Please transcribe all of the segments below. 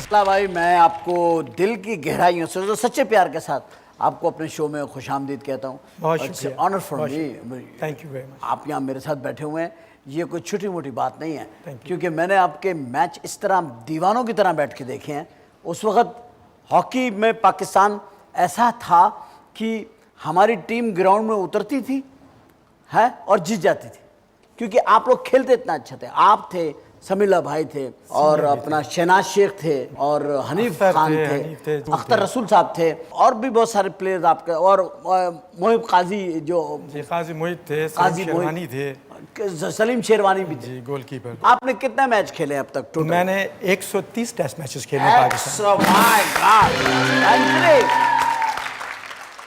अल्लाह भाई, मैं आपको दिल की गहराइयों से, सच्चे प्यार के साथ आपको अपने शो में खुशामदीद कहता हूँ। बहुत शुक्रिया। Honour for me. Thank you very much. आप यहाँ मेरे साथ बैठे हुए हैं, ये कोई छोटी मोटी बात नहीं है, क्योंकि मैंने आपके मैच इस तरह दीवानों की तरह बैठ के देखे हैं। उस वक्त हॉकी में पाकिस्तान ऐसा था कि हमारी टीम ग्राउंड में उतरती थी है और जीत जाती थी, क्योंकि आप लोग खेलते इतना अच्छा थे। आप थे, समीला भाई थे, और अपना शहनाज शेख थे, और हनीफ खान थे, अख्तर रसूल साहब थे, और भी बहुत सारे प्लेयर्स आपके, और मोहिब काजी जो काजी मोहिब थे, काजी शेरवानी थे, सलीम शेरवानी भी थे, गोलकीपर। आपने कितने मैच खेले अब तक टोटल? मैंने 130 टेस्ट मैचेस खेले पाकिस्तान।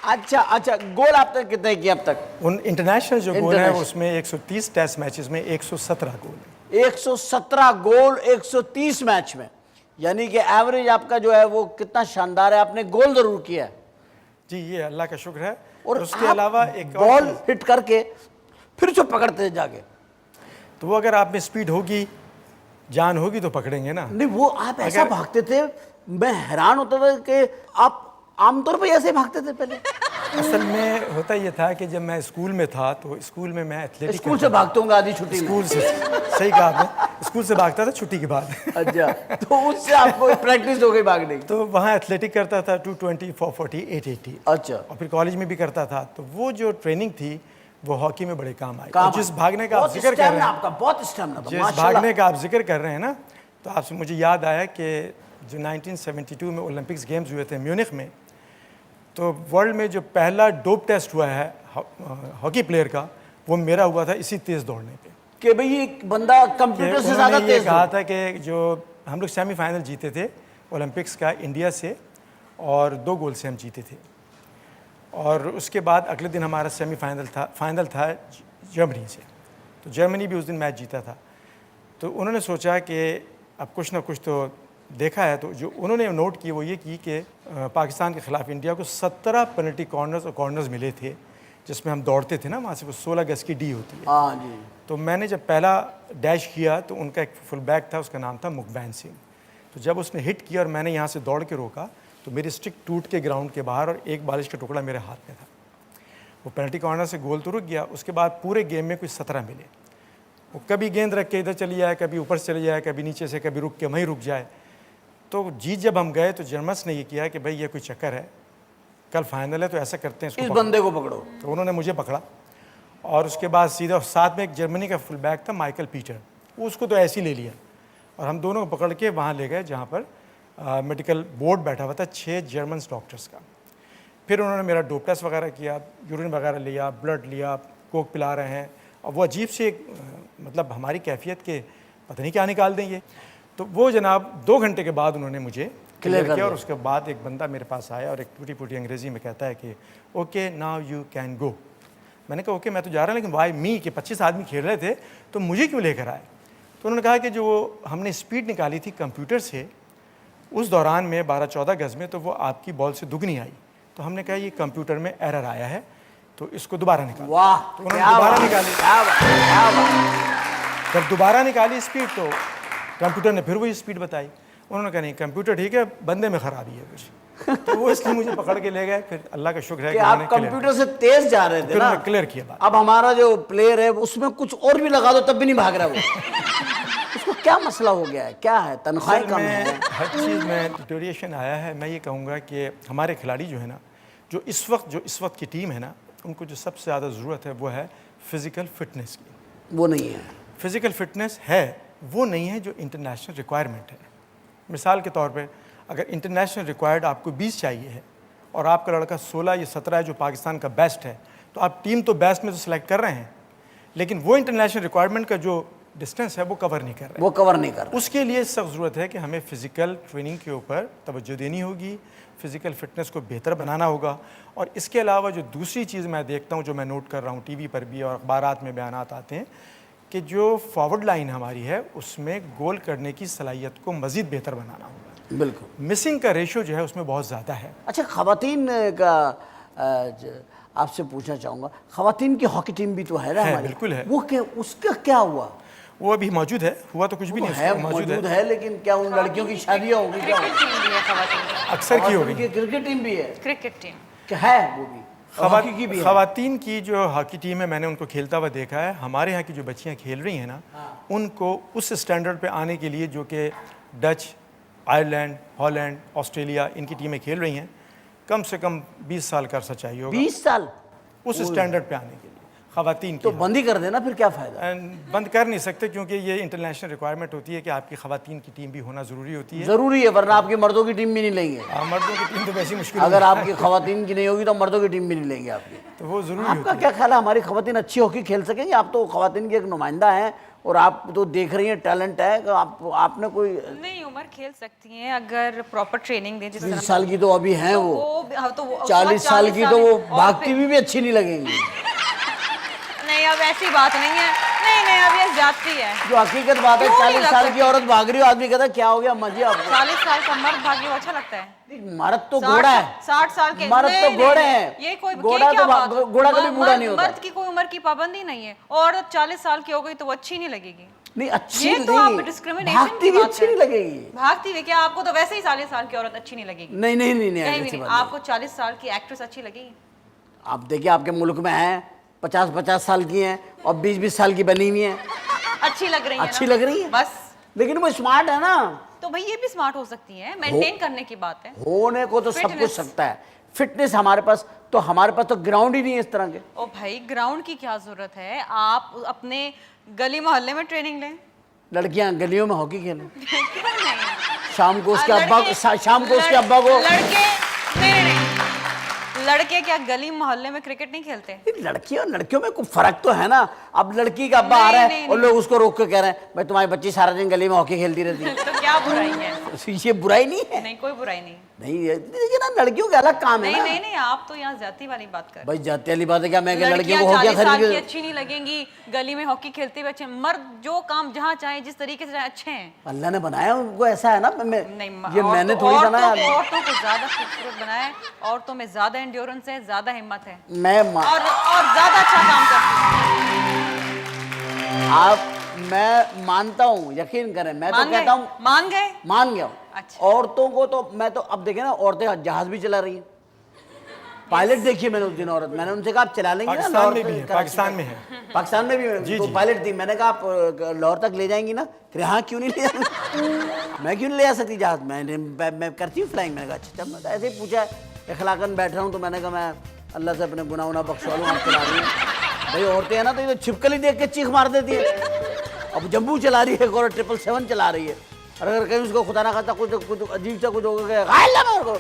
अच्छा अच्छा, गोल आपने कितने किए अब तक? उन इंटरनेशनल जो गोल है उसमें 130 टेस्ट मैचेस में 117 गोल है। 117 गोल 130 मैच में, यानी कि एवरेज आपका जो है वो कितना शानदार है। आपने गोल जरूर किया है जी, ये अल्लाह का शुक्र है। और उसके अलावा एक बॉल हिट करके फिर जो पकड़ते थे जाके, तो वो अगर आप में स्पीड होगी, जान होगी तो पकड़ेंगे ना। नहीं, वो आप ऐसा भागते थे, मैं हैरान होता था कि आप आमतौर पर ऐसे भागते थे पहले। असल में होता ये था कि जब मैं स्कूल में था तो स्कूल में मैं एथलेटिक स्कूल से भागते होंगे आधी छुट्टी में। स्कूल से, सही कहा आपने, स्कूल से भागता था छुट्टी के बाद। अच्छा, तो उससे आपको प्रैक्टिस हो गई भागने की? तो वहाँ एथलेटिक करता था 220, 440, 880। अच्छा। और फिर कॉलेज में भी करता था। तो वो जो ट्रेनिंग थी वो हॉकी में बड़े काम आई। जिस भागने का आप जिक्र कर रहे हैं, आपका बहुत स्टैमिना था, जिस भागने का आप जिक्र कर रहे हैं ना, तो आपसे मुझे याद आया कि जो 1972 में ओलंपिक्स गेम्स हुए थे म्यूनिख में, तो वर्ल्ड में जो पहला डोप टेस्ट हुआ है हॉकी प्लेयर का, वो मेरा हुआ था इसी तेज दौड़ने पे। कि भाई एक बंदा कंप्यूटर से ज़्यादा तेज कहा था कि जो हम लोग सेमीफाइनल जीते थे ओलंपिक्स का इंडिया से, और 2 गोल से हम जीते थे। और उसके बाद अगले दिन हमारा फाइनल था जर्मनी से। तो जर्मनी भी उस दिन मैच जीता था। तो उन्होंने सोचा कि अब कुछ ना कुछ तो देखा है, तो जो उन्होंने नोट की वो ये की कि पाकिस्तान के ख़िलाफ़ इंडिया को 17 पेनल्टी कॉर्नर्स मिले थे, जिसमें हम दौड़ते थे ना, वहाँ से वो 16 गज की डी होती है। हाँ जी। तो मैंने जब पहला डैश किया तो उनका एक फुल बैक था, उसका नाम था मुकबैन सिंह। तो जब उसने हिट किया और मैंने यहाँ से दौड़ के रोका, तो मेरी स्टिक टूट के ग्राउंड के बाहर और एक बारिश का टुकड़ा मेरे हाथ में था। वो पेनल्टी कॉर्नर से गोल तो रुक गया। उसके बाद पूरे गेम में कुछ 17 मिले। वो कभी गेंद रख के इधर चली जाए, कभी ऊपर से चली जाए, कभी नीचे से, कभी रुक के वहीं रुक जाए। तो जीत जब हम गए तो जर्मन्स ने ये किया कि भाई ये कोई चक्कर है, कल फाइनल है तो ऐसा करते हैं, इस बंदे को पकड़ो। तो उन्होंने मुझे पकड़ा, और उसके बाद सीधा साथ में एक जर्मनी का फुल बैक था माइकल पीटर, वो उसको तो ऐसे ही ले लिया, और हम दोनों को पकड़ के वहाँ ले गए जहाँ पर मेडिकल बोर्ड बैठा हुआ था 6 जर्मन डॉक्टर्स का। फिर उन्होंने मेरा डोप टेस्ट वगैरह किया, यूरिन वगैरह लिया, ब्लड लिया, कोक पिला रहे हैं, और वो अजीब से मतलब हमारी कैफियत के पता नहीं क्या निकाल देंगे। तो वो जनाब 2 घंटे के बाद उन्होंने मुझे क्लियर किया, और उसके बाद एक बंदा मेरे पास आया और एक टूटी फूटी अंग्रेज़ी में कहता है कि okay now you can go. मैंने कहा ओके मैं तो जा रहा हूँ, लेकिन वाई मी कि 25 आदमी खेल रहे थे तो मुझे क्यों लेकर आए? तो उन्होंने कहा कि जो हमने स्पीड निकाली थी कंप्यूटर से उस दौरान में 12-14 गज़ में, तो वो आपकी बॉल से दुगनी आई। तो हमने कहा ये कंप्यूटर में एरर आया है, तो इसको दोबारा निकालो। वाह, तो उन्होंने दोबारा निकाली। जब दोबारा निकाली स्पीड तो कंप्यूटर ने फिर वही स्पीड बताई। उन्होंने कहा नहीं कंप्यूटर ठीक है, बंदे में खराबी है कुछ। तो वो इसलिए मुझे पकड़ के ले गए। फिर अल्लाह का शुक्र है कि आप कंप्यूटर से तेज जा रहे थे ना, क्लियर किया बात। अब हमारा जो प्लेयर है उसमें कुछ और भी लगा दो तब भी नहीं भाग रहा वो। उसको क्या मसला हो गया है, क्या है, तनख्वाह कम है? हर चीज़ में डिटोरिएशन आया है। मैं ये कहूँगा कि हमारे खिलाड़ी जो है ना, जो इस वक्त की टीम है ना, उनको जो सबसे ज़्यादा ज़रूरत है वो है फ़िज़िकल फ़िटनेस की। वो नहीं है, फ़िज़िकल फ़िटनेस है, वो नहीं है जो इंटरनेशनल रिक्वायरमेंट है। मिसाल के तौर पे अगर इंटरनेशनल रिक्वायर्ड आपको 20 चाहिए है और आपका लड़का 16 या 17 है जो पाकिस्तान का बेस्ट है, तो आप टीम तो बेस्ट में तो सिलेक्ट कर रहे हैं, लेकिन वो इंटरनेशनल रिक्वायरमेंट का जो डिस्टेंस है वो कवर नहीं कर रहे। वो कवर नहीं कर रहे। उसके लिए सख्त ज़रूरत है कि हमें फ़िज़िकल ट्रेनिंग के ऊपर तवज्जो देनी होगी, फ़िज़िकल फ़िटनेस को बेहतर बनाना होगा। और इसके अलावा जो दूसरी चीज़ मैं देखता हूँ, जो मैं नोट कर रहा हूँ टीवी पर भी और अखबारात में बयानात आते हैं, कि जो फॉरवर्ड लाइन हमारी है उसमें गोल करने की सलाहियत को मज़ीद बेहतर बनाना होगा। बिल्कुल, मिसिंग का रेशो जो है उसमें बहुत ज़्यादा है। अच्छा, ख़वातीन का आपसे पूछना चाहूँगा, ख़वातीन की हॉकी टीम भी तो है ना हमारी? बिल्कुल है। वो क्या, उसका क्या हुआ? वो अभी मौजूद है, हुआ तो कुछ भी नहीं, है उसका मौजूद है, लेकिन क्या उन लड़कियों की शादियां होंगी क्या? क्रिकेट टीम भी है खवातीन की। अक्सर की होगी। क्रिकेट टीम भी है क्रिकेट टीम क्या है वो भी? हॉकी की भी है? खवातीन की जो हॉकी टीम है, मैंने उनको खेलता हुआ देखा है। हमारे यहाँ की जो बच्चियाँ खेल रही हैं ना, उनको उस स्टैंडर्ड पे आने के लिए जो कि डच, आयरलैंड, हॉलैंड, ऑस्ट्रेलिया इनकी टीमें खेल रही हैं, कम से कम 20 साल का अरसा चाहिए होगा 20 साल उस स्टैंडर्ड पे आने के लिए खवातीन की। तो बंद ही कर देना फिर, क्या फायदा? बंद कर नहीं सकते, क्योंकि ये इंटरनेशनल रिक्वायरमेंट होती है कि आपकी खवातीन की टीम भी होना ज़रूरी होती है। जरूरी है, वरना आपकी मर्दों की टीम भी नहीं लेंगे। मर्दों की टीम तो वैसी मुश्किल अगर आपकी खवातीन की नहीं होगी तो मर्दों की टीम भी नहीं लेंगे आपकी। तो वो ज़रूरी आपका क्या ख्याल है, हमारी खवातीन अच्छी हॉकी खेल सकेंगी? आप तो खवातीन की एक नुमाइंदा हैं और आप तो देख रही हैं, टैलेंट है। तो आपने कोई नहीं, उमर खेल सकती हैं अगर प्रॉपर ट्रेनिंग दें। जिस 20 साल की तो अभी हैं वो, तो वो 40 साल की तो वो और भागती भी अच्छी नहीं लगेंगी। नहीं, अब ऐसी बात नहीं है। नहीं नहीं, अब ये जाती है। जो हकीकत बात है, क्यों नहीं 40 लग साल की सकती? औरत भाग रही हो, आदमी कहता है क्या हो गया मजे आपको? 40 साल का मर्द भागे वो अच्छा लगता है। मर्द तो घोड़ा है, 60 साल के मर्द नहीं, तो नहीं, घोड़े नहीं, हैं। ये कोई घोड़ा ये क्या तो बात? घोड़ा कभी बूढ़ा नहीं होता। मर्द की कोई उम्र की पाबंदी नहीं है। औरत 40 साल की हो गई तो वो अच्छी नहीं लगेगी। नहीं अच्छी ये तो नहीं, आप डिस्क्रिमिनेशन भागती की भी बात अच्छी नहीं है। लगेगी। भागती हुई क्या? आपको तो वैसे ही 40 साल की औरत अच्छी नहीं लगेगी। नहीं नहीं नहीं नहीं, कहीं भी ऐसी नहीं। बात नहीं। आपको 40 साल की एक्ट्रेस अच्छी लगेगी? आप देखिए, आपके मुल्क में हैं 50-50 साल की हैं और 20-20 साल की बनी हुई हैं, अच्छी लग रही है अच्छी ना? लग रही है, बस। लेकिन वो स्मार्ट है ना। तो भाई ये भी स्मार्ट हो सकती है, मेंटेन करने की बात है। होने को तो सब कुछ Fitness। सकता है, फिटनेस हमारे पास तो ग्राउंड ही नहीं है इस तरह के। ओ भाई, ग्राउंड की क्या जरूरत है? आप अपने गली मोहल्ले में ट्रेनिंग लें। लड़कियां गलियों में हॉकी खेलें, क्यों नहीं? शाम को उसके लड़के- शाम को उसके अब्बा को। लड़के नहीं, लड़के क्या गली मोहल्ले में क्रिकेट नहीं खेलते? लड़की और लड़कियों में कुछ फर्क तो है ना। अब लड़की का अब्बा आ रहा नहीं, है और लोग उसको रोक के कह रहे हैं भाई तुम्हारी बच्ची सारा दिन गली में हॉकी खेलती रहती है। तो क्या बुराई है? ये बुराई नहीं है। नहीं, कोई बुराई नहीं। नहीं देखिए ना, लड़कियों का अलग काम है नहीं ना। नहीं नहीं, आप तो यहाँ जाति वाली बात कर रहे भाई जाती वाली बात है क्या? मैं हैं। लड़कियों लड़कियां को हॉकी 40 साल की खरीद अच्छी नहीं लगेंगी, गली में हॉकी खेलते हुए अच्छे। मर्द जो काम जहाँ चाहे जिस तरीके से चाहे अच्छे हैं। अल्लाह ने बनाया उनको ऐसा है ना। नहीं, ये मैंने थोड़ी बनाया। औरतों को ज्यादा खूबसूरत बनाया है। औरतों में ज्यादा एंड्योरेंस है, ज्यादा हिम्मत है और ज्यादा अच्छा काम करती है। मैं मानता हूँ, यकीन करें, मैं तो मान कहता गए? हूँ मान गए? गया हूँ। अच्छा। औरतों को तो मैं तो अब देखे ना, औरतें जहाज भी चला रही हैं। पायलट देखिए मैंने उस दिन औरत, मैंने उनसे कहा आप चला लेंगे ना? पाकिस्तान लाहौर में से भी है, कराची पाकिस्तान तक। में है। पाकिस्तान में भी है, जी, तो जी। पायलट थी। मैंने कहा आप लाहौर तक ले जाएंगी ना? कह हाँ, क्यों नहीं ले जाऊंगी? मैं क्यों नहीं ले जा सकती जहाज? मैं करती हूँ फ्लाइंग। मैंने कहा अच्छा। मैं ऐसे ही पूछा, इखलाकन बैठ रहा हूँ, तो मैंने कहा मैं अल्लाह से अपने गुनाह उना बख्शवा लूँ, आप चला रही हैं। भाई औरतें हैं ना, तो ये तो छिपकली देख के चीख मार देती है। अब जम्बू चला रही है और 777 चला रही है, और अगर कहीं उसको खुदा ना खाता कुछ अजीब सा कुछ हो गया, मेरे को।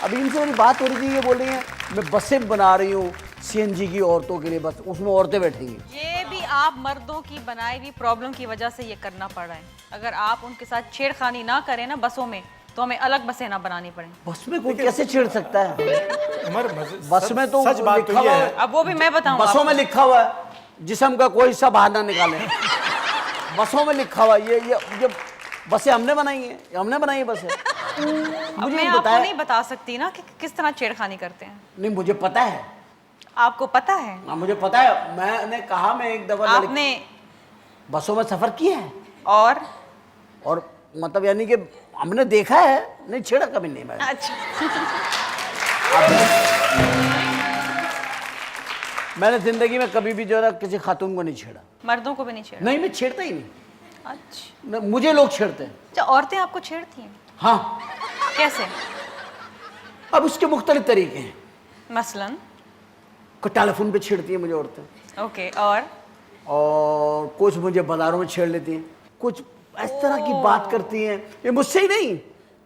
अभी इनसे मेरी बात हो रही थी, ये बोल रही है मैं बसें बना रही हूँ सीएनजी की औरतों के लिए, बस उसमें औरतें बैठेंगी। ये भी आप मर्दों की बनाई हुई प्रॉब्लम की वजह से ये करना पड़ रहा है। अगर आप उनके साथ छेड़खानी ना करें ना बसों में, तो हमें अलग बसें ना बनानी पड़े। बस में कोई कैसे छेड़ सकता है? बस में तो सच बात तो लिखा ये हुआ है। है, अब वो भी मैं बताऊं बसों आपको। में लिखा हुआ है जिस्म का कोई हिस्सा बाहर ना निकाले। बसों में लिखा हुआ है, ये बसें हमने बनाई हैं, हमने बनाई है बसें। अब मुझे मैं आपको बताया नहीं बता सकती ना कि किस तरह छेड़खानी करते हैं। नहीं, मुझे पता है। आपको पता है? हाँ, मुझे पता है। मैंने कहा मैं एक दफा आपने बसों में सफर किया है, और मतलब यानी कि हमने देखा है, नहीं छेड़ा कभी नहीं मैं। अच्छा। मैंने जिंदगी में कभी भी जो है ना किसी खातून को नहीं छेड़ा। मर्दों को भी नहीं छेड़ा? नहीं, मैं छेड़ता ही नहीं। अच्छा, मुझे लोग छेड़ते हैं। अच्छा, औरतें आपको छेड़ती हैं? हाँ। कैसे? अब उसके मुख्तलिफ तरीके हैं। मसलन? कोई टेलीफोन पे छेड़ती है मुझे औरतें, ओके, और कुछ मुझे बाजारों में छेड़ लेती हैं, कुछ इस तरह की बात करती हैं। ये मुझसे ही नहीं,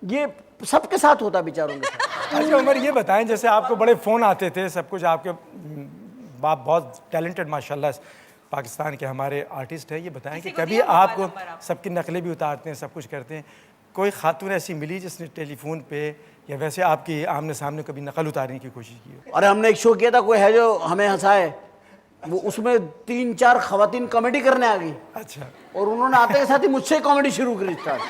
ये सबके साथ होता है बेचारों के साथ। अच्छा उमर, ये बताएं, जैसे आपको बड़े फ़ोन आते थे, सब कुछ, आपके बाप बहुत टैलेंटेड माशाल्लाह पाकिस्तान के हमारे आर्टिस्ट है, ये बताएं कि किसी को कभी दिया मोबाइल आपको नंबर आपको? सबकी नकलें भी उतारते हैं, सब कुछ करते हैं, कोई खातून ऐसी मिली जिसने टेलीफोन पे या वैसे आपकी आमने सामने कभी नकल उतारने की कोशिश की हो? अरे हमने एक शो किया था, कोई है जो हमें हंसाए, वो उसमें 3-4 खवातीन कॉमेडी करने आ गई, अच्छा, और उन्होंने आते के साथ ही मुझसे कॉमेडी शुरू करी स्टार्ट।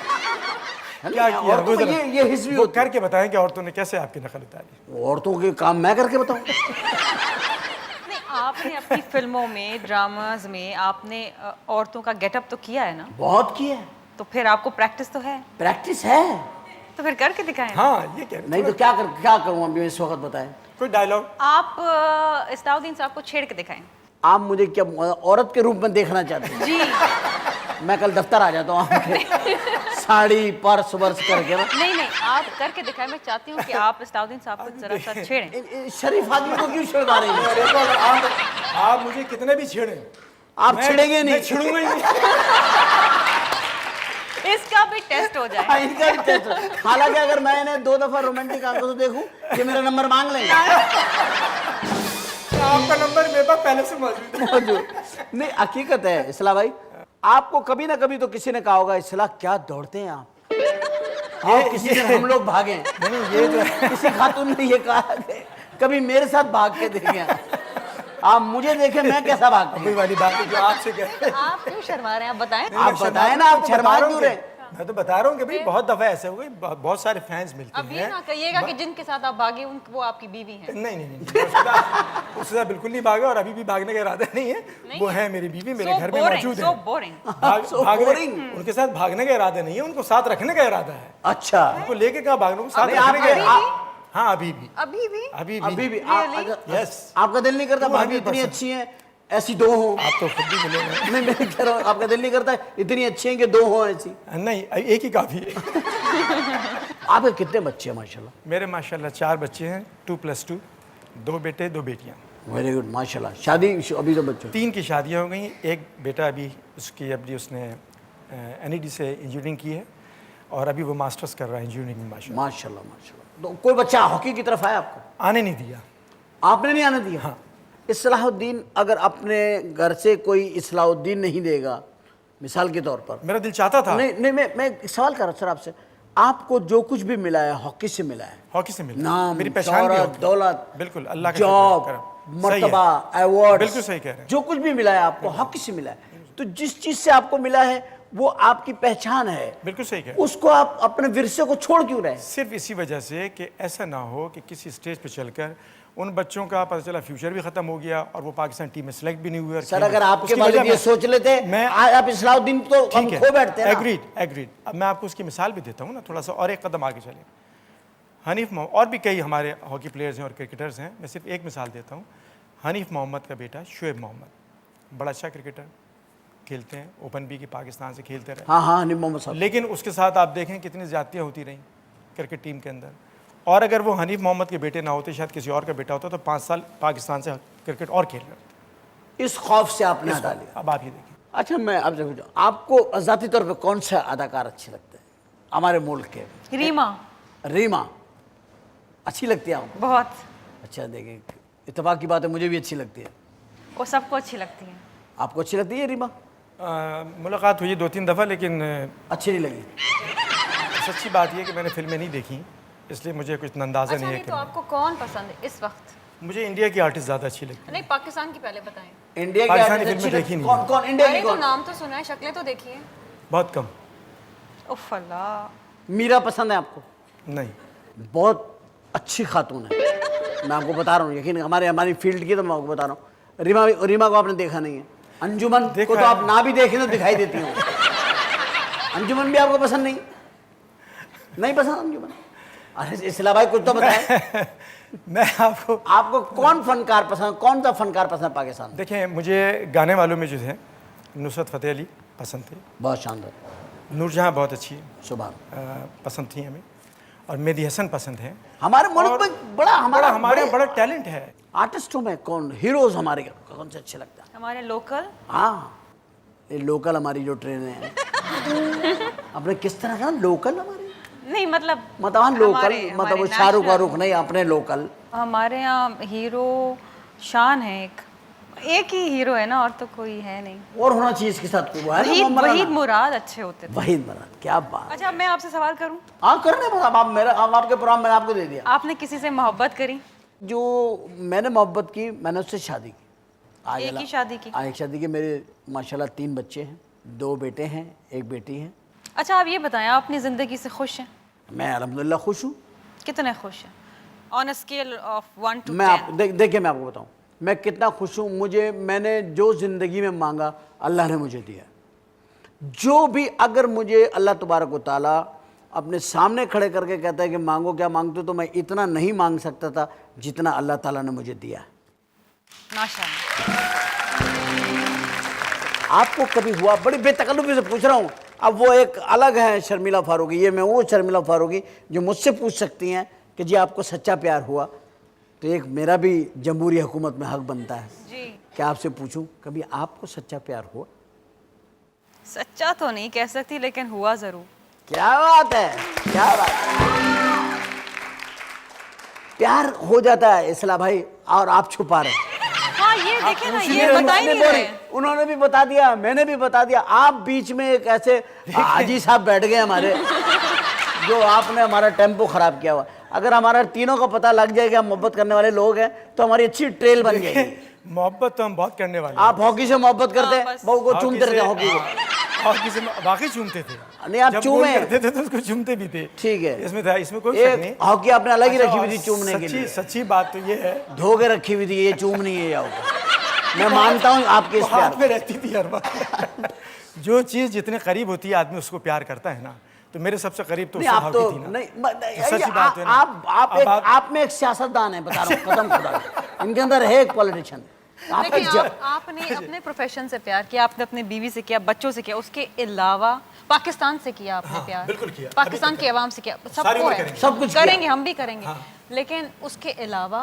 क्या किया? औरतों वो में जरा- ये हिस्स भी वो होती है। करके बताएं कि औरतों ने कैसे आपकी नकल उतारी? औरतों के काम मैं करके बताऊं? नहीं, आपने अपनी फिल्मों में, ड्रामाज में आपने औरतों का गेटअप तो किया है ना? बहुत किया है। तो फिर आपको प्रैक्टिस तो है? प्रैक्टिस है। तो फिर करके दिखाएं। हाँ, ये कह रहे नहीं तो क्या करूँ अभी इस वक्त बताएं। कोई डायलॉग। आप इस्लाउद्दीन साहब को छेड़ के दिखाएं। आप मुझे क्या औरत के रूप में देखना चाहते हैं? जी। मैं कल दफ्तर आ जाता हूँ आपके साड़ी पर्स वर्स करके ना। नहीं, आप करके दिखाएं। मैं चाहती हूँ कि आप इस्लाउद्दीन साहब को जरा सा छेड़ें। शरीफ आदमी को क्यों छेड़ा रही हैं? आप मुझे कितने भी छेड़े, आप छेड़ेंगे नहीं। छेड़ूंगा ही नहीं। इसका भी टेस्ट हो जाए। हाँ, इनका भी टेस्ट। हालांकि अगर मैं इन्हें 2 दफा रोमांटिक आंखों से देखूं, ये मेरा नंबर मांग लेंगे। आपका नंबर मेरे पास पहले से मौजूद है। नहीं, हकीकत है इस्लाह भाई, आपको कभी ना कभी तो किसी ने कहा होगा, इस्लाह क्या दौड़ते हैं आप, किसी दिन हम लोग भागे। नहीं, ये जो है किसी खातून ने ये कहा कि कभी मेरे साथ भाग के देखें आप मुझे देखें मैं कैसा भागता हूँ। वाली बात है जो आपसे कह। आप क्यों शर्मा रहे हैं? आप बताएं। आप बताएं ना, आप शर्मा क्यों रहे? मैं तो बता रहा हूँ कि भाई बहुत दफा ऐसे हुए, बहुत सारे फैंस मिलते अब हैं। ये ना कहिएगा कि जिनके साथ आप भागे वो आपकी बीवी है। नहीं, उसके साथ बिल्कुल नहीं भागा और अभी भी भागने का इरादा नहीं है। वो है मेरी बीवी, मेरे घर में मौजूद है। उनके साथ भागने का इरादा नहीं है, उनको साथ रखने का इरादा है। अच्छा, उनको लेके कहाँ भागने को, साथ रखने का। हाँ, अभी भी। यस। आपका दिल नहीं करता भाभी इतनी अच्छी हैं, ऐसी 2 हो? आप तो खुद भी मिले हैं। नहीं, मैं कह रहा हूँ आपका दिल नहीं करता इतनी अच्छी हैं कि 2 हो ऐसी? नहीं, एक ही काफी है। आपके कितने बच्चे हैं माशाल्लाह? मेरे माशाल्लाह 4 बच्चे हैं, 2+2, 2 बेटे 2 बेटियां। वेरी गुड माशाल्लाह। शादी अभी तो बच्चों 3 की शादियां हो गई। एक बेटा अभी उसने NED से इंजीनियरिंग की है और अभी वो मास्टर्स कर रहा है इंजीनियरिंग में। माशाल्लाह। तो कोई बच्चा हॉकी की तरफ आया आपको? आने नहीं दिया। आपने नहीं आने दिया? हाँ। इस्लाहुद्दीन, अगर अपने घर से कोई इस्लाहुद्दीन नहीं देगा, मिसाल के तौर पर। मेरा दिल चाहता था। नहीं, मैं एक सवाल कर रहा हूँ सर आपसे। आपको जो कुछ भी मिला है हॉकी से मिला है? हॉकी से मिला। नाम, मेरी पहचान भी शौहरत, दौलत, बिल्कुल, अल्लाह का जॉब, मर्तबा, अवार्ड, बिल्कुल सही कह रहे हैं। जो कुछ भी मिला है आपको हॉकी से मिला है। तो जिस चीज से आपको मिला है वो आपकी पहचान है। बिल्कुल सही कह रहे हैं। उसको आप अपने विरसे को छोड़ क्यों रहे? सिर्फ इसी वजह से कि ऐसा ना हो कि किसी स्टेज पे चलकर उन बच्चों का पता चला फ्यूचर भी खत्म हो गया और वो पाकिस्तान टीम में सेलेक्ट भी नहीं हुए। सर, अगर आपके वालिद ये सोच लेते, मैं आज आप इस्लाहुद्दीन तो हम खो बैठते हैं। एग्रीड। अब मैं आपको उसकी मिसाल भी देता हूँ ना, थोड़ा सा और एक कदम आगे चले। हनीफ मोहम्मद, और भी कई हमारे हॉकी प्लेयर्स हैं और क्रिकेटर्स हैं, मैं सिर्फ एक मिसाल देता हूँ। हनीफ मोहम्मद का बेटा शुएब मोहम्मद बड़ा अच्छा क्रिकेटर, खेलते हैं ओपन बी की, पाकिस्तान से खेलते रहे। हाँ, हनीफ मोहम्मद साहब। लेकिन उसके साथ आप देखें कितनी ज़्यादतियाँ होती रहीं क्रिकेट टीम के अंदर। और अगर वो हनीफ मोहम्मद के बेटे ना होते, शायद किसी और का बेटा होता, तो 5 साल पाकिस्तान से क्रिकेट और खेल रहे होते। इस खौफ से आपने हटा लिया। अब आप ये देखिए। अच्छा, मैं आपसे पूछूं, आपको ज़ाती तौर पे कौन सा अदाकार अच्छे लगते हैं हमारे मुल्क के? रीमा अच्छी लगती है आपको? बहुत। अच्छा, देखिए इत्तेफाक की बात है, मुझे भी अच्छी लगती है। वो सबको अच्छी लगती है। आपको अच्छी लगती है रीमा? मुलाकात हुई 2-3 दफ़ा, लेकिन अच्छी नहीं लगी। सच्ची बात यह कि मैंने फिल्में नहीं देखी, इसलिए मुझे कुछ अंदाज़ा नहीं है। तो आपको कौन पसंद है इस वक्त? मुझे इंडिया की आर्टिस्ट ज़्यादा अच्छी लगती है। नहीं, पाकिस्तान की पहले बताएं। इंडिया की पाकिस्तानी आर्टिस्ट फिल्में अच्छी देखी लगती? नहीं। कौन इंडिया की? तो नाम तो सुना है, शक्लें तो देखी है। बहुत कम। उफ अल्लाह। मीरा पसंद है आपको? नहीं। बहुत अच्छी खातून है, मैं आपको बता रहा हूँ, यकीन हमारी फील्ड की, तो मैं आपको बता रहा हूँ। रीमा को आपने देखा नहीं है। अंजुमन को तो आप ना भी देखें तो दिखाई देती हूँ। अंजुमन भी आपको पसंद नहीं पसंद अंजुमन? अरे इस्लाह भाई कुछ तो बताएं। मैं आपको कौन फनकार पसंद, कौन सा फनकार पसंद पाकिस्तान? देखें, मुझे गाने वालों में जो थे नुसरत फ़तेह अली पसंद थे, बहुत शानदार। नूरजहां बहुत अच्छी है, सुभान, पसंद थी हमें। और मेहदी हसन पसंद है। हमारे मुल्क में बड़ा टैलेंट है। आर्टिस्टों में कौन हीरोज हमारे कौन से अच्छे लगता है? हमारे लोकल। हाँ, ये लोकल हमारी जो ट्रेनें हैं अपने किस तरह का लोकल हमारे नहीं मतलब लोकल मतलब वो शाहरुख वारुख नहीं, अपने लोकल। हमारे यहाँ हीरो शान है, एक ही हीरो है ना, और तो कोई है नहीं। और होना चाहिए इसके साथ वो है वहीद मुराद अच्छे होते थे। वहीद मुराद, क्या बात। अच्छा, मैं आपसे सवाल करूं? हाँ करने, बस आप मेरा, आपके प्रोग्राम मैंने आपको दे दिया। आपने किसी से मोहब्बत करी? जो मैंने मोहब्बत की, मैंने उससे शादी की। एक ही शादी की? एक शादी की। मेरे माशाल्लाह 3 बच्चे हैं, 2 बेटे हैं, 1 बेटी है। अच्छा, आप ये बताएं, आप अपनी ज़िंदगी से खुश हैं? मैं अल्हम्दुलिल्लाह खुश हूँ। कितने खुश हैं? On a scale of 1 to 10। मैं देखिए मैं आपको बताऊँ, मैं कितना खुश हूँ। मैंने जो ज़िंदगी में मांगा अल्लाह ने मुझे दिया। जो भी अगर मुझे अल्लाह तबारक व तआला अपने सामने खड़े करके कहता है कि मांगो क्या मांगते हो, तो मैं इतना नहीं मांग सकता था जितना अल्लाह ताला ने मुझे दिया। माशाअल्लाह। आपको कभी हुआ, बड़ी बेतकल्लुफी से पूछ रहा हूँ, अब वो एक अलग है शर्मिला फारूकी, ये मैं वो शर्मिला फारूकी जो मुझसे पूछ सकती हैं कि जी आपको सच्चा प्यार हुआ, तो एक मेरा भी जमहूरी हुकूमत में हक बनता है जी। कि आपसे पूछूं कभी आपको सच्चा प्यार हुआ? सच्चा तो नहीं कह सकती, लेकिन हुआ जरूर। क्या बात है, क्या बात है। प्यार हो जाता है इसला भाई, और आप छुपा रहे हैं। हाँ ये देखे ना, ये बता ही नहीं रहे। उन्होंने भी बता दिया, मैंने भी बता दिया, आप बीच में एक ऐसे हाजी साहब बैठ गए हमारे, जो आपने हमारा टेम्पो खराब किया हुआ। अगर हमारा तीनों का पता लग जाएगा, मोहब्बत करने वाले लोग हैं, तो हमारी अच्छी ट्रेल बन जाएगी। मोहब्बत तो हम बहुत करने वाले। आप हॉकी से मोहब्बत करते हैं, बस। बहू को चूमते रहते हैं हॉकी को। हॉकी से वाकई चूमते थे। नहीं आप जब चूमे गोल करते थे तो उसको चूमते भी थे। ठीक है, इसमें था, इसमें कोई शक नहीं। एक हॉकी आपने अलग ही अच्छा, रखी हुई और थी चूमने के लिए। सच्ची बात तो ये है, धो के रखी हुई थी, ये चूमनी है या मैं मानता हूँ आपके इस वो हाथ प्यार में रहती थी हर बार। जो चीज जितने करीब होती है आदमी उसको प्यार करता है ना, तो मेरे सबसे करीब तो नहीं, उससे आप तो हॉकी थी ना। नहीं, सच्ची ये बात है ना। आप में एक सियासतदान है, बता रहा हूँ, कदम खुदा, इनके अंदर है एक पॉलिटिशियन। लेकिन आपने अपने प्रोफेशन से प्यार किया, आपने अपनी बीवी से किया, बच्चों से किया, उसके अलावा पाकिस्तान से किया आपने प्यार। बिल्कुल किया। पाकिस्तान की आवाम से किया, सबको उम्र है, करेंगे। सब कुछ करेंगे, हम भी करेंगे। लेकिन उसके अलावा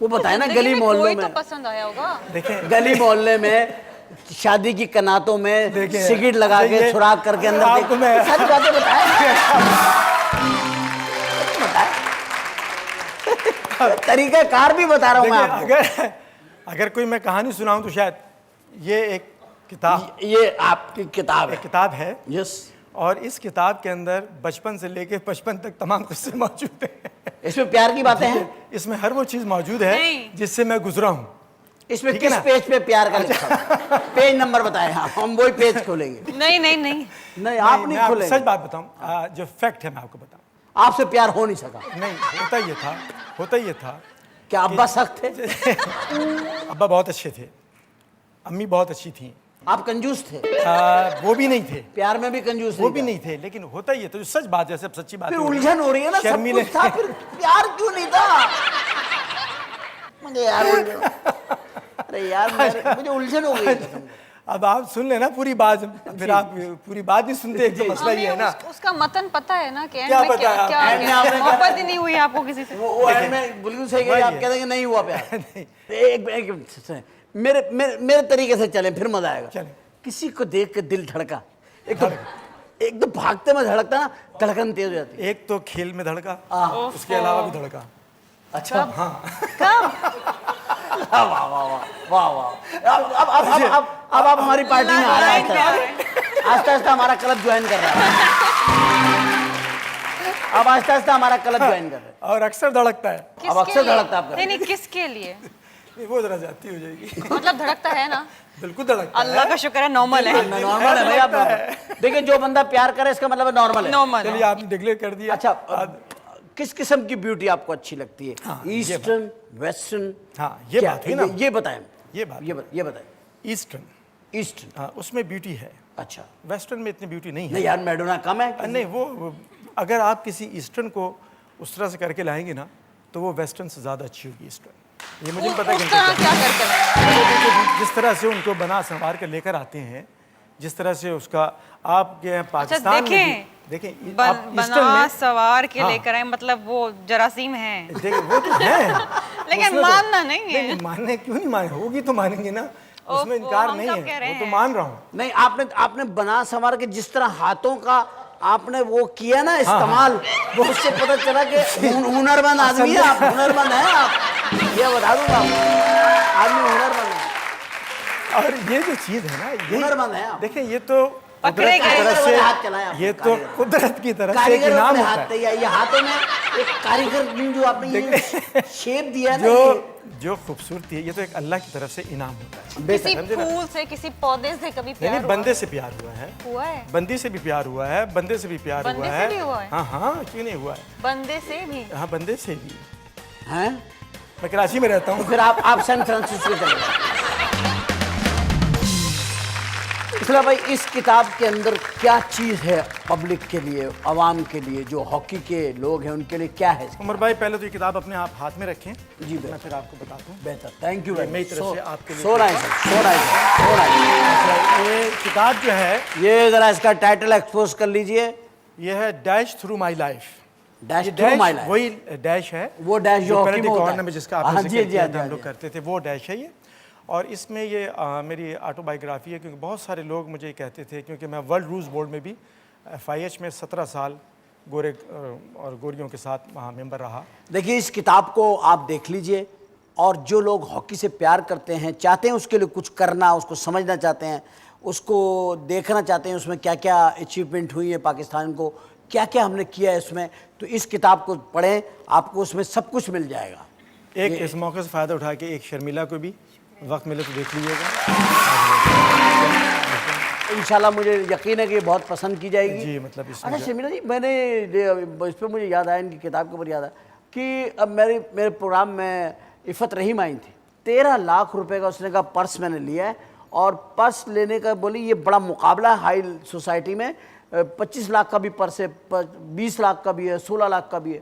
वो बताए ना, जिंदगी गली में मोहल्लों कोई तो में, पसंद आया होगा। देखें गली मोहल्ले में शादी की कनातों में देखिए, सिगरेट लगा के ये सुराख करके अंदर आपको मैं सच बातें बताए, तरीका कार भी बता रहा हूँ मैं देखिए, आपको। अगर कोई मैं कहानी सुनाऊं तो शायद ये एक किताब, ये आपकी किताब है। एक किताब है, यस, और इस किताब के अंदर बचपन से लेके 55 तक तमाम किस्से मौजूद हैं। इसमें प्यार की बातें हैं। इसमें हर वो चीज मौजूद है नहीं। जिससे मैं गुजरा हूँ। इसमें ठीक है किस ना? पेज पे प्यार का लिखा है? पेज नंबर बताएं, हाँ, हम वही पेज खोलेंगे। नहीं नहीं नहीं, नहीं आप मैं नहीं आपको खोलेंगे। सच बात बताऊं, जो फैक्ट है मैं आपको बताऊं। आपसे प्यार हो नहीं सका। नहीं, होता ये था क्या अब्बा सख्त थे? अब्बा बहुत अच्छे थे, अम्मी बहुत अच्छी थी, आप कंजूस थे? वो भी नहीं थे, प्यार में भी कंजूस वो भी नहीं थे, लेकिन होता ये तो सच बात है, सब सच्ची बात फिर है। उलझन हो रही है ना, सब शर्मीले कुछ था, फिर प्यार क्यों नहीं था? मुझे यार अरे यार मुझे उलझन हो गई। अब आप सुन लेना पूरी बात, फिर आप पूरी बात नहीं सुनते, एक तो मसला ये है ना। उसका मतन पता है ना कि एंड क्या में पता है? क्या एंड में आपने मोहब्बत ही नहीं हुई आपको किसी से। वो एंड में बिल्कुल सही कहा, आप कह देंगे नहीं हुआ प्यार। मेरे तरीके से चले, फिर मजा आएगा। चलें। किसी को देख के दिल धड़का, एक तो भागते में धड़कता ना, धड़कन तेज हो जाती है। एक तो खेल में धड़का, उसके अलावा भी धड़का। अच्छा, हाँ, वाह वाह वाह वाह वाह। अब आप हमारी पार्टी में आ रहे हैं। आस्ता आस्ता हमारा क्लब ज्वाइन कर रहा है। अब आस्ता आस्ता हमारा क्लब ज्वाइन कर रहे हैं। और अक्सर धड़कता है। अब किसके अक्सर लिए? धड़कता आपका। नहीं नहीं, किसके लिए? वो जरा जाती हो जाएगी। मतलब धड़कता है ना? बिल्कुल धड़कता है। अल्लाह का शुक्र है, नॉर्मल है। नॉर्मल है भाई, आप देखिए, जो बंदा प्यार करे इसका मतलब नॉर्मल है। नॉर्मल चलिए, है। आपने डिक्लेयर कर दिया। अच्छा, किस किस्म की ब्यूटी आपको अच्छी लगती है? हाँ, ईस्टर्न, वेस्टर्न? हाँ, ये क्या? बात हुई ना। ये बताएं, ये बात, ये बताएं। ईस्टर्न, ईस्टर्न, हाँ, उसमें ब्यूटी है। अच्छा। वेस्टर्न में इतनी ब्यूटी नहीं है। नहीं यार, मैडोना कम है। नहीं, वो अगर आप किसी ईस्टर्न को उस तरह से करके लाएंगे ना, तो वो वेस्टर्न से ज़्यादा अच्छी होगी ईस्टर्न। ये मुझे नहीं पता उस कि तरह क्या करके लाए? जिस तरह से उनको बना संवार कर लेकर आते हैं, जिस तरह से उसका आपके यहाँ पाकिस्तान में भी देखें, आप ईस्टर्न बना में सवार के हाँ। लेकर आए, मतलब वो जरासीम है। देखिए वो तो है, लेकिन उसमें तो- मानना नहीं है। नहीं, मानने क्यों नहीं, माने होगी तो मानेंगे ना, उसमें ओफो, इनकार हम नहीं कब कह है, रहे वो तो हैं? मान रहा हूँ। नहीं, आपने बना संवार के जिस तरह हाथों का आपने वो किया ना इस्तेमाल, वो उससे पता चला कि हुनरमंद आदमी है आप, हुनरमंद है आप, ये बता दूंगा आपको, आदमी हुनरमंद है, और ये जो चीज़ है ना, ये हुनरमंद है आप। देखिए, ये तो पकड़े कुदरत की गए। तरफ वाले हाथ से, चलाए आपने, ये तो कारीगर। कुदरत की तरफ से एक कारीगर इनाम अपने होता हाथ है। ये हाथों में एक कारीगर जो आपने ये शेप दिया है ना, जो खूबसूरती है, ये तो एक अल्लाह की तरफ से इनाम होता है। किसी समझे ना? फूल से, किसी पौधे से कभी नहीं, प्यार बंदे से प्यार हुआ है, हुआ है? बंदी से भी प्यार हुआ है, बंदे से भी प्यार बंदे हुआ से है। भी हुआ है? हाँ हाँ, क्यों नहीं हुआ है? बंदे से भी? हाँ, बंदे से भी। हैं? मैं कराची में रहता तो हूँ। फिर आप सैन फ्रांसिस्को चले गए। इसलिए भाई इस किताब के अंदर क्या चीज़ है पब्लिक के लिए, आवाम के लिए, जो हॉकी के लोग हैं उनके लिए क्या है? उमर भाई पहले तो ये किताब अपने आप हाथ में रखें, जी मैं फिर आपको बताता हूँ। बेहतर, थैंक यू। मेरी तरफ से आपके लिए so nice, so nice, so nice. ये किताब जो है ये जरा इसका टाइटल एक्सपोज कर लीजिए। ये है dash through my life. Dash ये थ्रू माय लाइफ, वही डैश है, वो डैश जो हॉकी में होता कॉर्नर है। में जिसका हाँ, आपने जी, जिक्र जी, किया जी, था, हम जी। लोग करते थे, वो डैश है ये। और इसमें ये मेरी ऑटोबायोग्राफी है, क्योंकि बहुत सारे लोग मुझे कहते थे, क्योंकि मैं वर्ल्ड रूल्स बोर्ड में भी FIH में 17 साल गोरे और गोरियों के साथ वहाँ मेंबर रहा। देखिए इस किताब को आप देख लीजिए, और जो लोग हॉकी से प्यार करते हैं, चाहते हैं उसके लिए कुछ करना, उसको समझना चाहते हैं, उसको देखना चाहते हैं उसमें क्या क्या अचीवमेंट हुई है पाकिस्तान को, क्या क्या हमने किया है इसमें, तो इस किताब को पढ़ें, आपको उसमें सब कुछ मिल जाएगा। एक इस मौके से फ़ायदा उठा के एक शर्मिला को भी वक्त मिले तो देख लीजिएगा। इंशाल्लाह मुझे यकीन है कि ये बहुत पसंद की जाएगी। जी, मतलब इसमें अच्छा शर्मिला जी, मैंने इस पर मुझे याद आया, इनकी किताब के ऊपर याद आया कि अब मेरे प्रोग्राम में इफ़त रहीम आई थी, 13 लाख रुपए का उसने कहा पर्स मैंने लिया है, और पर्स लेने का बोली ये बड़ा मुकाबला है हाई सोसाइटी में, 25 लाख का भी पर्स है, 20 लाख का भी है, 16 लाख का भी है।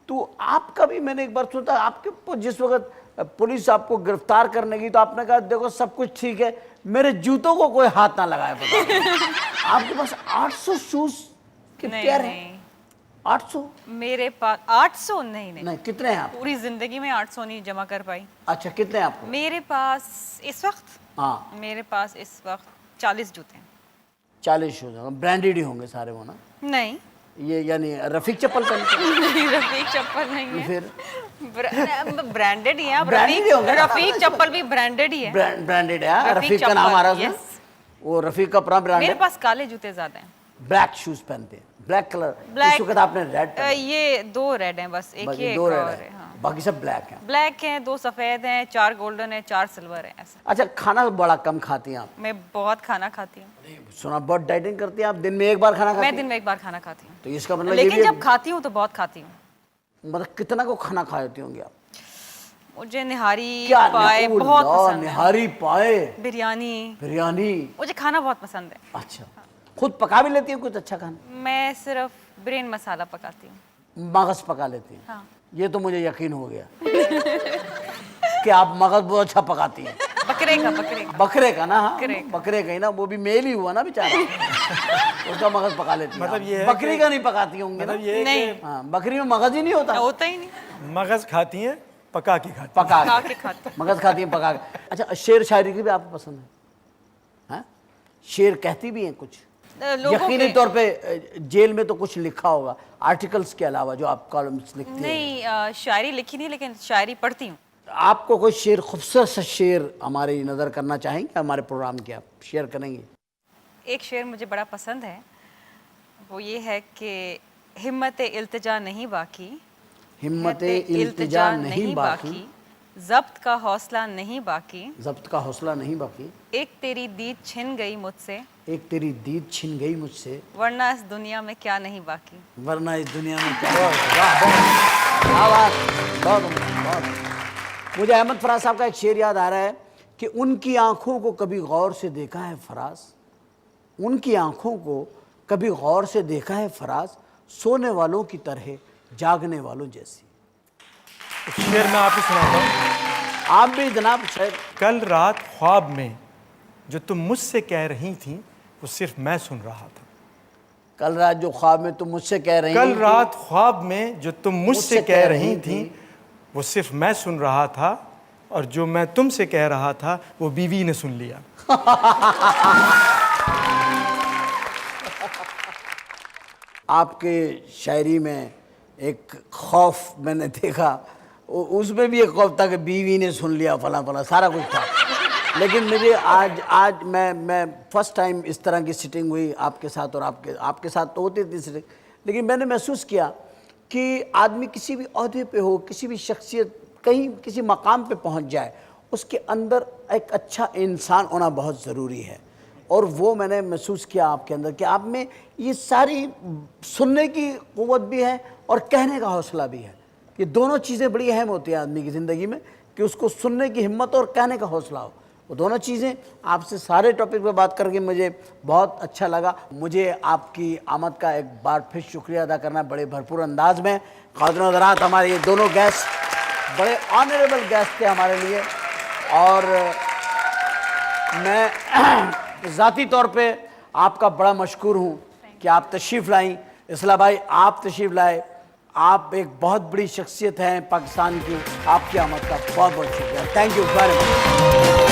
तो आपका भी मैंने एक बार सोचा, आपके जिस वक्त पुलिस आपको गिरफ्तार करने की, तो आपने कहा देखो सब कुछ ठीक है, मेरे जूतों को कोई हाथ ना लगाए। पता आपके पास 800 शूज के पेयर हैं? 800? मेरे पास 800 नहीं। नहीं, कितने हैं आप? पूरी जिंदगी में 800 नहीं जमा कर पाई। अच्छा, कितने हैं आपको? मेरे पास इस वक्त, हाँ, मेरे पास इस वक्त 40 जूते हैं। 40 शूज हैं, ब्रांडेड ही होंगे सारे वो ना? नहीं ये यानी रफीक चप्पल पहनते हैं? नहीं, रफीक चप्पल नहीं है। फिर ब्रांडेड ही है। अब ब्रांडेड ही होंगे ना? रफीक चप्पल भी ब्रांडेड ही है। ब्रांडेड है, रफीक रफीक का नाम आ रहा है चप्पल, उसमें, वो रफीक का अपना ब्रांड मेरे है। पास काले जूते ज्यादा हैं। ब्लैक शूज पहनते हैं, ब्लैक कलर। Black- इस वक्त आपने रेड ये 2 रेड हैं बस, एक बाकी ये एक 2 और रेड है। है, हाँ। बाकी सब ब्लैक हैं। ब्लैक हैं, 2 सफेद हैं, 4 गोल्डन है, 4 सिल्वर है, ऐसा। अच्छा, खाना बड़ा कम खाती हैं आप? मैं बहुत खाना खाती हूँ। सुना बहुत डाइटिंग करती हैं आप, दिन में एक बार खाना खाती मैं हैं? दिन में एक बार खाना खाती हूँ, तो इसका मतलब ये लेकिन भी जब खाती हूँ तो बहुत खाती हूँ। मतलब कितना को खाना खाती होंगी आप? मुझे निहारी क्या पाए ओ बहुत ला, पसंद है। निहारी पाए, बिरयानी, बिरयानी। मुझे खाना बहुत पसंद है। अच्छा, खुद पका भी लेती हैं कुछ अच्छा खाना? मैं सिर्फ ब्रेन मसाला पकाती हूँ। मगज पका लेती हैं? हाँ। ये तो मुझे यकीन हो गया कि आप मगज बहुत अच्छा पकाती हैं। बकरे का बकरे का ना? हाँ, बकरे का। बकरे का ही ना, वो भी मेल ही हुआ ना बेचारा। उसका मगज पका लेती हैं मतलब आप। ये है बकरी का नहीं पकाती होंगी ना? मतलब ये नहीं, हाँ, बकरी में मगज ही नहीं होता। होता ही नहीं। मगज खाती हैं, पका के खाती पका खा के। के खाती हूँ। मगज खाती हैं पका के। अच्छा, शेर शायरी की भी आपको पसंद है? हाँ? शेर कहती भी हैं कुछ? लोगों यकीनी के तौर पे जेल में तो कुछ लिखा होगा आर्टिकल्स के अलावा, जो आप कॉलम्स लिखती हैं। नहीं, शायरी लिखी नहीं, लेकिन शायरी पढ़ती हूँ। आपको कोई शेर, खूबसूरत सा शेर हमारी नज़र करना चाहेंगे हमारे प्रोग्राम के, आप शेयर करेंगे? एक शेर मुझे बड़ा पसंद है, वो ये है कि हिम्मत इल्तिजा नहीं बाकी, हिम्मत इल्तिजा नहीं बाकी, जब्त का हौसला नहीं बाकी, जब्त का हौसला नहीं बाकी, एक तेरी दीद छिन गई मुझसे, एक तेरी दीद छिन गई मुझसे, वरना इस दुनिया में क्या नहीं बाकी। वरना इस दुनिया में क्या। वाह, बहुत। मुझे अहमद फराज साहब का एक शेर याद आ रहा है कि उनकी आंखों को कभी गौर से देखा है फराज, उनकी आंखों को कभी गौर से देखा है फराज, सोने वालों की तरह जागने वालों जैसी। हैं। शेर मैं आपको सुनाता हूँ। आप भी जनाब शायद। कल रात ख्वाब में जो तुम मुझसे कह रही थी, वो सिर्फ मैं सुन रहा था। कल रात जो ख्वाब में तुम मुझसे कह रही कल थी, रात ख्वाब में जो तुम मुझसे कह रही थी, वो सिर्फ मैं सुन रहा था, और जो मैं तुमसे कह रहा था वो बीवी ने सुन लिया। आपके शायरी में एक खौफ मैंने देखा, उसमें भी एक खौफ था कि बीवी ने सुन लिया, फला फला सारा कुछ था। लेकिन मुझे आज मैं फर्स्ट टाइम इस तरह की सिटिंग हुई आपके साथ, और आपके साथ तो होती थी सिटिंग, लेकिन मैंने महसूस किया कि आदमी किसी भी ओहदे पे हो, किसी भी शख्सियत कहीं किसी मकाम पे पहुंच जाए, उसके अंदर एक अच्छा इंसान होना बहुत ज़रूरी है। और वो मैंने महसूस किया आपके अंदर कि आप में ये सारी सुनने की क़ुव्वत भी है और कहने का हौसला भी है। ये दोनों चीज़ें बड़ी अहम होती हैं आदमी की ज़िंदगी में, कि उसको सुनने की हिम्मत और कहने का हौसला हो। वो दोनों चीज़ें, आपसे सारे टॉपिक पे बात करके मुझे बहुत अच्छा लगा। मुझे आपकी आमद का एक बार फिर शुक्रिया अदा करना बड़े भरपूर अंदाज में। ख़ातिन हज़रात, हमारे ये दोनों गेस्ट बड़े ऑनरेबल गेस्ट थे हमारे लिए, और मैं ज़ाती तौर पे आपका बड़ा मशकूर हूँ कि आप तशरीफ़ लाई। इसला भाई, आप तशरीफ़ लाए, आप एक बहुत बड़ी शख्सियत हैं पाकिस्तान की। आपकी आमद का बहुत बहुत शुक्रिया। Thank you very much.